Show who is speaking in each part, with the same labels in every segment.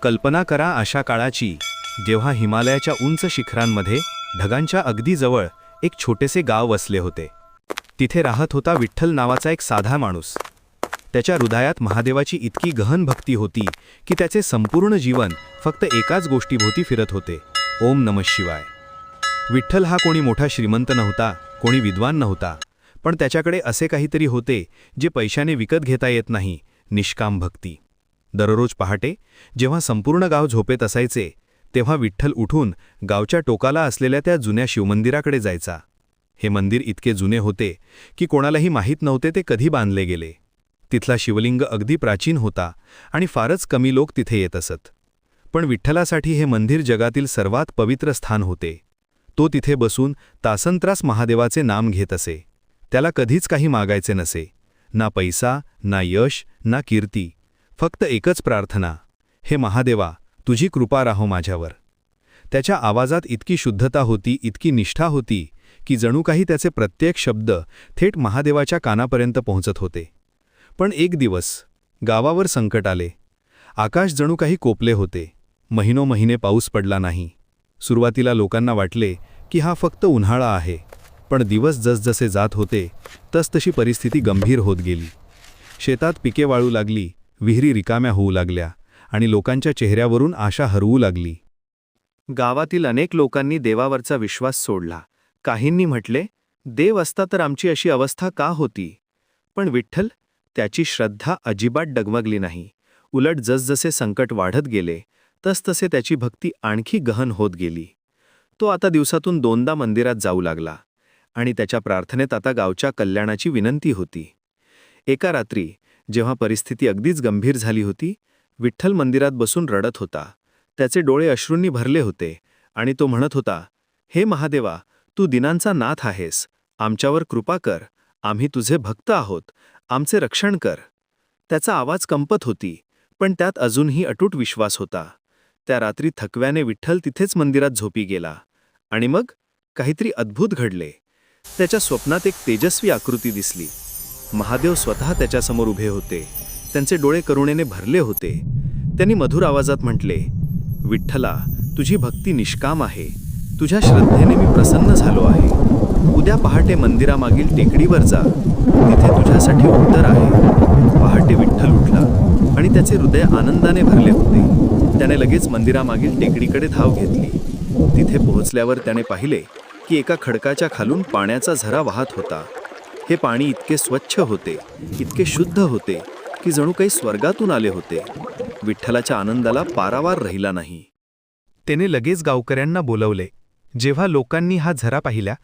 Speaker 1: कल्पना करा अशा काळाची, जेव्हा हिमालयाच्या उंच शिखरांमध्ये ढगांच्या अगदी जवळ एक छोटेसे गाव वसले होते. तिथे राहत होता विठ्ठल नावाचा एक साधा माणूस. त्याच्या हृदयात महादेवाची इतकी गहन भक्ती होती की त्याचे संपूर्ण जीवन फक्त एकाच गोष्टीभोवती फिरत होते, ओम नमः शिवाय. विठ्ठल हा कोणी मोठा श्रीमंत नव्हता, कोणी विद्वान नव्हता, पण त्याच्याकडे असे काहीतरी होते जे पैशाने विकत घेता येत नाही, निष्काम भक्ती. दररोज पहाटे जेव्हा संपूर्ण गाव झोपेत असायचे, तेव्हा विठ्ठल उठून गावच्या टोकाला असलेल्या त्या जुन्या शिवमंदिराकडे जायचा. हे मंदिर इतके जुने होते की कोणालाही माहीत नव्हते ते कधी बांधले गेले. तिथला शिवलिंग अगदी प्राचीन होता आणि फारच कमी लोक तिथे येत असत. पण विठ्ठलासाठी हे मंदिर जगातील सर्वात पवित्र स्थान होते. तो तिथे बसून तासंत्रास महादेवाचे नाम घेत असे. त्याला कधीच काही मागायचे नसे, ना पैसा, ना यश, ना कीर्ती. फक्त एकच प्रार्थना, हे महादेवा, तुझी कृपा राहो माझ्यावर. त्याच्या आवाजात इतकी शुद्धता होती, इतकी निष्ठा होती की जणू काही त्याचे प्रत्येक शब्द थेट महादेवाच्या कानापर्यंत पोहोचत होते. पण एक दिवस गावावर संकट आले. आकाश जणू काही कोपले होते. महिनोमहिने पाऊस पडला नाही. सुरुवातीला लोकांना वाटले की हा फक्त उन्हाळा आहे, पण दिवस जसजसे जात होते तसतशी परिस्थिती गंभीर होत गेली. शेतात पिके वाळू लागली, विहिरी रिकाम्या होऊ लागल्या आणि लोकांच्या चेहऱ्यावरून आशा हरवू लागली. गावातील अनेक लोकांनी देवावरचा विश्वास सोडला. काहींनी म्हटले, देव असता तर आमची अशी अवस्था का होती? पण विठ्ठल, त्याची श्रद्धा अजिबात डगमगली नाही. उलट जसजसे संकट वाढत गेले तसतसे त्याची भक्ती आणखी गहन होत गेली. तो आता दिवसातून 2दा मंदिरात जाऊ लागला आणि त्याच्या प्रार्थनेत आता गावच्या कल्याणाची विनंती होती. एका रात्री जेव्हा परिस्थिती अगदीच गंभीर झाली होती, विठ्ठल मंदिरात बसून रडत होता. त्याचे डोळे अश्रूंनी भरले होते आणि तो म्हणत होता, हे महादेवा, तू दिनांचा नाथ आहेस, आमच्यावर कृपा कर, आम्ही तुझे भक्त आहोत, आमचे रक्षण कर. त्याचा आवाज कंपत होती, पण त्यात अजूनही अटूट विश्वास होता. त्या रात्री थकव्याने विठ्ठल तिथेच मंदिरात झोपी गेला आणि मग काहीतरी अद्भुत घडले. त्याच्या स्वप्नात एक तेजस्वी आकृती दिसली. महादेव स्वतः त्याच्यासमोर उभे होते. त्यांचे डोळे करुणेने भरले होते. त्यांनी मधुर आवाजात म्हटले, विठ्ठला, तुझी भक्ती निष्काम आहे, तुझ्या श्रद्धेने मी प्रसन्न झालो आहे. उद्या पहाटे मंदिरामागील टेकडीवर जा, तिथे तुझ्यासाठी उत्तर आहे. पहाटे विठ्ठल उठला आणि त्याचे हृदय आनंदाने भरले होते. त्याने लगेच मंदिरामागील टेकडीकडे धाव घेतली. तिथे पोहोचल्यावर त्याने पाहिले की एका खडकाच्या खालून पाण्याचा झरा वाहत होता. हे पाणी इतके स्वच्छ होते, इतके शुद्ध होते की जणू काही स्वर्गातून आले होते. विठ्ठलाच्या आनंदाला पारावार राहिला नाही. त्याने लगेच गावकऱ्यांना बोलवले. जेव्हा लोकांनी हा झरा पाहिला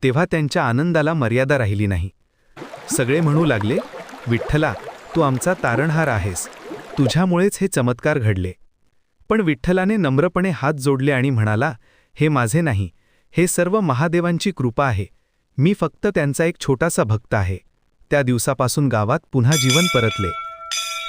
Speaker 1: तेव्हा त्यांच्या आनंदाला मर्यादा राहिली नाही. सगळे म्हणू लागले, विठ्ठला, तू आमचा तारणहार आहेस, तुझ्यामुळेच हे चमत्कार घडले. पण विठ्ठलाने नम्रपणे हात जोडले आणि म्हणाला, हे माझे नाही, हे सर्व महादेवांची कृपा आहे. मी फक्त त्यांचा एक छोटासा भक्त आहे. त्या दिवसापासून गावात पुन्हा जीवन परतले.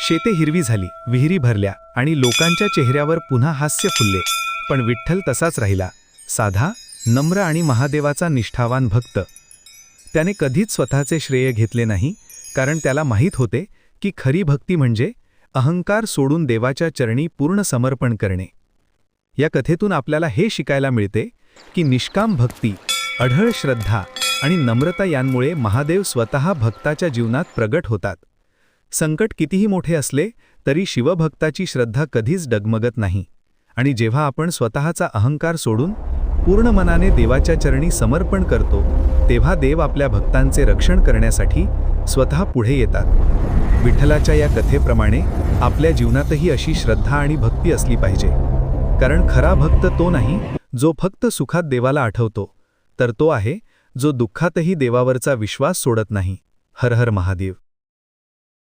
Speaker 1: शेते हिरवी झाली, विहिरी भरल्या आणि लोकांच्या चेहऱ्यावर पुन्हा हास्य फुलले. पण विठ्ठल तसाच राहिला, साधा, नम्र आणि महादेवाचा निष्ठावान भक्त. त्याने कधीच स्वतःचे श्रेय घेतले नाही, कारण त्याला माहीत होते की खरी भक्ती म्हणजे अहंकार सोडून देवाच्या चरणी पूर्ण समर्पण करणे. या कथेतून आपल्याला हे शिकायला मिळते की निष्काम भक्ती, अढळ श्रद्धा आणि नम्रता यांमुळे महादेव स्वतः भक्ताच्या जीवनात प्रगट होतात. संकट कितीही मोठे असले तरी शिवभक्ताची श्रद्धा कधीच डगमगत नाही. आणि जेव्हा आपण स्वतःचा अहंकार सोडून पूर्ण मनाने देवाच्या चरणी समर्पण करतो, तेव्हा देव आपल्या भक्तांचे रक्षण करण्यासाठी स्वतः पुढे येतात. विठ्ठलाच्या या कथेप्रमाणे आपल्या जीवनातही अशी श्रद्धा आणि भक्ती असली पाहिजे. कारण खरा भक्त तो नाही जो फक्त सुखात देवाला आठवतो, तर तो आहे जो दुःखातही देवावरचा विश्वास सोडत नाही. हर हर महादेव.